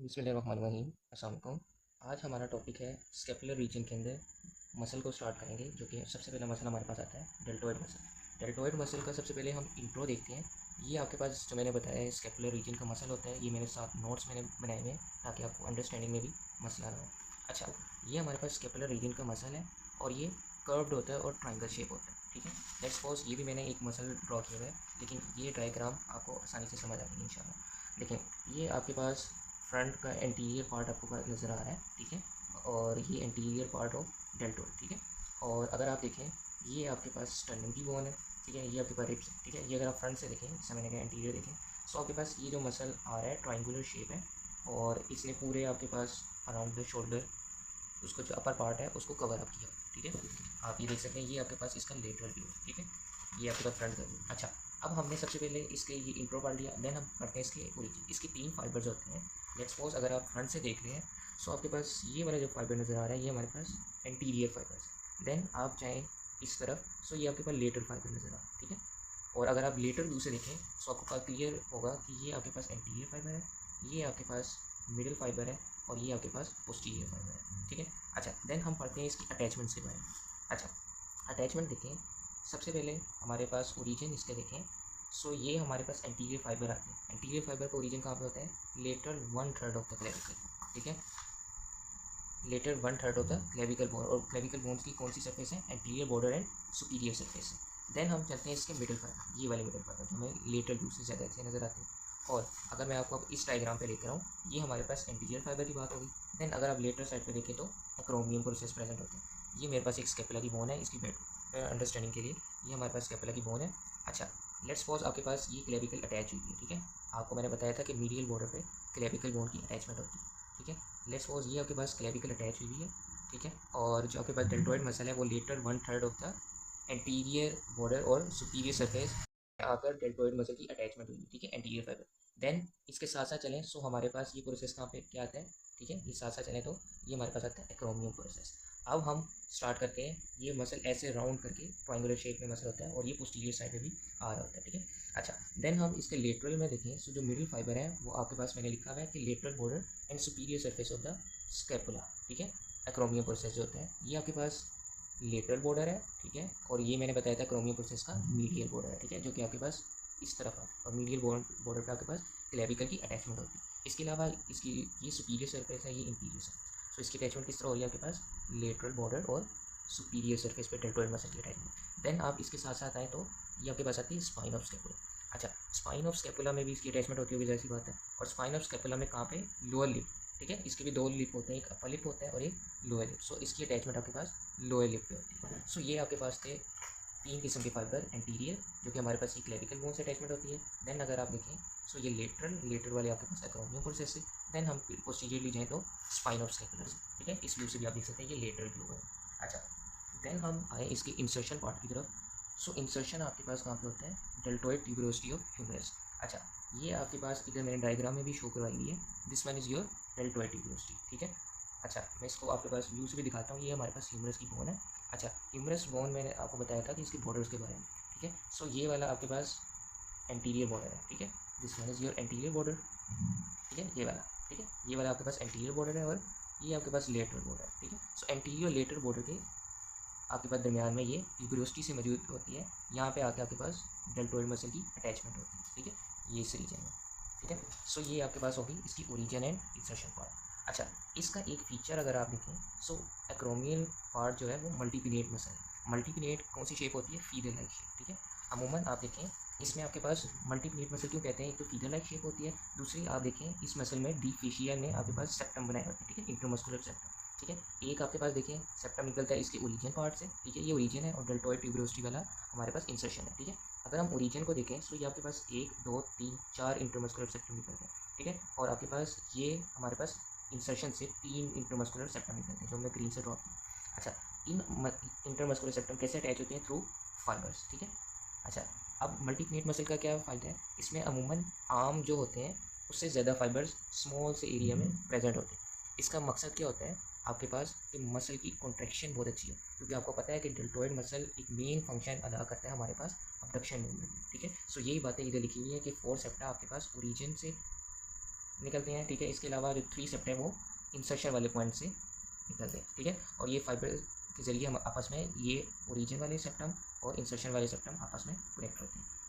बिस्मिल्लाहिर्रहमानिर्रहीम। अस्सलाम वालेकुम। आज हमारा टॉपिक है स्केपुलर रीजन के अंदर मसल को स्टार्ट करेंगे, जो कि सबसे पहला मसल हमारे पास आता है डेल्टोइड मसल। डेल्टोइड मसल का सबसे पहले हम इंट्रो देखते हैं। ये आपके पास जो मैंने बताया है स्केपुलर रीजन का मसल होता है, ये मेरे साथ नोट्स मैंने बनाए हुए हैं ताकि आपको अंडरस्टैंडिंग में भी मसला ना हो। अच्छा, ये हमारे पास स्केपुलर रीजन का मसल है और ये कर्व्ड होता है और ट्रायंगल शेप होता है। ठीक है, लेट्स सपोज ये भी मैंने एक मसल ड्रॉ किया हुआ है, लेकिन ये डायग्राम आपको आसानी से समझ आ जाएगी इंशाल्लाह। देखें, ये आपके पास फ्रंट का एंटीरियर पार्ट आपको नज़र आ रहा है। ठीक है, और ये एंटीरियर पार्ट ऑफ डेल्टोइड। ठीक है, और अगर आप देखें ये आपके पास स्टर्नम की बोन है। ठीक है, ये आपके पास रिब्स है। ठीक है, ये अगर आप फ्रंट से देखें, जैसे मैंने कहा एंटीरियर देखें, सो आपके पास ये जो मसल आ रहा है ट्राइंगुलर शेप है और इसने पूरे आपके पास अराउंड द शोल्डर उसको जो अपर पार्ट है उसको कवर अप किया। ठीक है, आप ये देख सकते हैं, ये आपके पास इसका लेटरल व्यू है। ठीक है, ये आपके पास फ्रंट का व्यू। अच्छा, अब हमने सबसे पहले इसके ये इंट्रो पढ़ लिया, देन हम पढ़ते हैं इसके ओरिजिन। इसके 3 फाइबर्स होते हैं। लेट्स सपोज अगर आप फ्रंट से देख रहे हैं, सो आपके पास ये वाला जो फाइबर नज़र आ रहा है, ये हमारे पास एंटीरियर फाइबर्स है। देन आप चाहें इस तरफ, सो ये आपके पास लेटर फाइबर नज़र आ रहा है। ठीक है, और अगर आप लेटर व्यू से देखें, सो आपको क्लियर होगा कि ये आपके पास एंटीरियर फाइबर है, ये आपके पास मिडिल फाइबर है और ये आपके पास पोस्टीरियर फाइबर है। ठीक है, अच्छा, देन हम पढ़ते हैं इसकी अटैचमेंट के बारे में। अच्छा, अटैचमेंट देखें, सबसे पहले हमारे पास ओरिजिन इसके देखें, सो ये हमारे पास एंटीरियर फाइबर आते हैं। एंटीरियर फाइबर का ओरिजिन कहाँ पे होता है? Lateral 1/3 of the clavicle. ठीक है, lateral 1/3 of the clavicle bone, और क्लेविकल बोन्स की कौन सी सरफेस है? Anterior border and superior surface है। देन हम चलते हैं इसके मिडिल फाइबर, ये वाले मिडिल फाइबर जो हमें लेटर व्यू से ज़्यादा अच्छे नज़र आते हैं। और अगर मैं आपको अब इस डायग्राम पे लेकर आऊँ, ये हमारे पास एंटीरियर फाइबर की बात होगी। देन अगर आप लेटर साइड पे देखें तो एक्रोमियम प्रोसेस प्रेजेंट होते हैं। ये मेरे पास एक स्केपुला की बोन है, इसकी बेटर अंडरस्टैंडिंग के लिए ये हमारे पास स्केपुला की बोन है। अच्छा, लेट्स सपोज आपके पास ये क्लेविकल अटैच हुई है। ठीक है, आपको मैंने बताया था कि मीडियल बॉर्डर पे क्लेविकल बोन की अटैचमेंट होती है। ठीक है, लेट्स सपोज ये आपके पास क्लेविकल अटैच हुई है। ठीक है, और जो आपके पास डेल्टोइड मसल है वो lateral 1/3 of the anterior border और सुपीरियर सरफेस आकर डेल्टोइड मसल की अटैचमेंट हुई। ठीक है, एंटीरियर फाइबर। देन इसके साथ साथ चलें, सो हमारे पास ये प्रोसेस कहाँ पे क्या आता है? ठीक है, ये साथ साथ चलें तो ये हमारे पास आता है एक्रोमियम प्रोसेस। अब हम स्टार्ट करते हैं, ये मसल ऐसे राउंड करके ट्राइंगुलर शेप में मसल होता है और ये पोस्टीरियर साइड में भी आ रहा होता है। ठीक है, अच्छा, देन हम इसके लेटरल में देखें, सो जो मिडिल फाइबर है वो आपके पास मैंने लिखा हुआ है कि lateral border and superior surface of the scapula. ठीक है, एक्रोमियम प्रोसेस जो होता है ये आपके पास लेटरल बॉर्डर है। ठीक है, और ये मैंने बताया था क्रोमियम प्रोसेस का मीडियल बॉर्डर है। ठीक है, जो कि आपके पास इस तरफ है और मीडियल बॉर्डर पे आपके पास क्लेविकल की अटैचमेंट होती है। इसके अलावा इसकी ये सुपीरियर सरफेस है, ये इंटीरियर सरफेस। सो इसकी अटैचमेंट किस तरह हो रही है आपके पास? लेटरल बॉर्डर और सुपीरियर सरफेस पे डेल्टोइड मसल की अटैचमेंट। देन आप इसके साथ साथ आए तो ये आपके पास आती है स्पाइन ऑफ स्कैपुला। अच्छा, स्पाइन ऑफ स्कैपुला में भी इसकी अटैचमेंट होती होगी, जैसी बात है। और स्पाइन ऑफ स्कैपुला में कहाँ पे? Lower lip. ठीक है, इसके भी 2 लिप होते हैं, एक अपर लिप होता है और एक लोअर लिप। सो इसकी अटैचमेंट आपके पास लोअर लिप पे होती है। सो ये आपके पास थे 3 किस्म के फाइबर। एंटीरियर जो कि हमारे पास ये क्लेविकल बोन से अटैचमेंट होती है। देन अगर आप देखें, सो ये लेटरल वाले आपके पास एक्रोमियम प्रोसेस से। देन हम पोस्टीरियरली जाएँ तो स्पाइन ऑफ स्कैपुला से। ठीक है, इस व्यू से भी आप देख सकते हैं ये लेटरल व्यू है। अच्छा, देन हम आए इसके इंसर्शन पार्ट की तरफ। सो इंसर्शन आपके पास कहाँ पे होता है? Deltoid tuberosity of humerus. अच्छा, ये आपके पास इधर मैंने डायग्राम में भी शो करवाई हुई है। This one is your deltoid tuberosity. ठीक है, अच्छा, मैं इसको आपके पास व्यू से भी दिखाता हूँ। ये हमारे पास ह्यूमरस की बोन है। अच्छा, ह्यूमरस बोन मैंने आपको बताया था कि इसके बॉर्डर्स के बारे में। ठीक है, सो ये वाला आपके पास एंटीरियर बॉर्डर है। ठीक है, this one is your anterior border. ठीक है, ये वाला। ठीक है, ये वाला आपके पास एंटीरियर बॉर्डर है और ये आपके पास लेटरल बॉर्डर है। ठीक है, सो एंटीरियर और लेटरल बॉर्डर के आपके पास दरमियान में ये ट्यूबरोसिटी से मौजूद होती है। यहाँ पे आके आपके पास डेल्टोइड मसल की अटैचमेंट होती है। ठीक है, ये इस रीजन में। ठीक है, सो ये आपके पास होगी इसकी ओरिजिन एंड इंसर्शन पार्ट। अच्छा, इसका एक फीचर अगर आप देखें, सो एक्रोमियल पार्ट जो है वो मल्टीपिनेट मसल है। मल्टीपिनेट कौन सी शेप होती है? Feather like shape. ठीक है, अमूमन आप देखें इसमें आपके पास मल्टीपिनेट मसल क्यों कहते हैं? एक तो फीदर लाइक शेप होती है, दूसरी आप देखें इस मसल में डी फेशिया ने आपके पास सेप्टम बनाए होते हैं। ठीक है, इंटरमस्कुलर सेप्टम। ठीक है, एक आपके पास देखें सेप्टम निकलता है इसके ओरिजिन पार्ट से। ठीक है, ये ओरिजिन है और डेल्टोइड ट्यूबरोसिटी वाला हमारे पास इंसर्शन है। ठीक है, अगर हम ओरिजिन को देखें, सो ये आपके पास 1 2 3 4 इंटरमस्कुलर सेप्टम निकलते हैं। ठीक है, और आपके पास ये हमारे पास इंसर्शन से 3 इंटरमस्कुलर सेप्टम निकलते हैं, जो हमने ग्रीन से ड्रॉ किया। अच्छा, इन इंटरमस्कुलर सेप्टम कैसे अटैच होते हैं? Through fibres. ठीक है, अच्छा, अब मल्टीपिनेट मसल का क्या फ़ायदा है? इसमें अमूमन आर्म जो होते हैं उससे ज़्यादा फाइबर्स स्मॉल से एरिया में प्रेजेंट होते हैं। इसका मकसद क्या होता है आपके पास? कि मसल की कॉन्ट्रैक्शन बहुत अच्छी हो, क्योंकि आपको पता है कि डेल्टोइड मसल एक मेन फंक्शन अदा करता है हमारे पास अबडक्शन मूवमेंट में। ठीक है, सो यही बातें इधर लिखी हुई है कि 4 सेप्टा आपके पास ओरिजिन से निकलते हैं, ठीक है। इसके अलावा जो 3 सेप्ट है वो इंसर्शन वाले पॉइंट से निकलते हैं, ठीक है। और ये फाइबर के ज़रिए हम आपस में ये ओरिजिन वाले सेप्टम और इंसर्शन वाले सेप्टम आपस में कनेक्ट होते हैं।